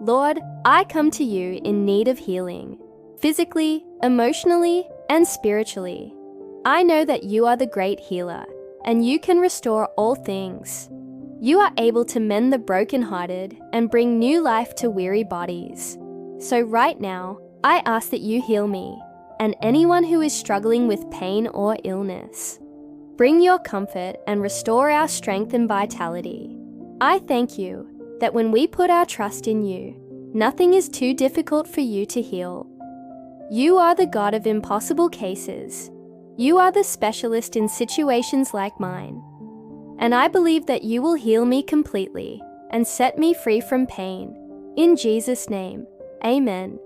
Lord, I come to you in need of healing, physically, emotionally, and spiritually. I know that you are the great healer, and you can restore all things. You are able to mend the brokenhearted and bring new life to weary bodies. So right now, I ask that you heal me and anyone who is struggling with pain or illness. Bring your comfort and restore our strength and vitality. I thank you that when we put our trust in you, nothing is too difficult for you to heal. You are the God of impossible cases. You are the specialist in situations like mine. And I believe that you will heal me completely and set me free from pain. In Jesus' name, amen.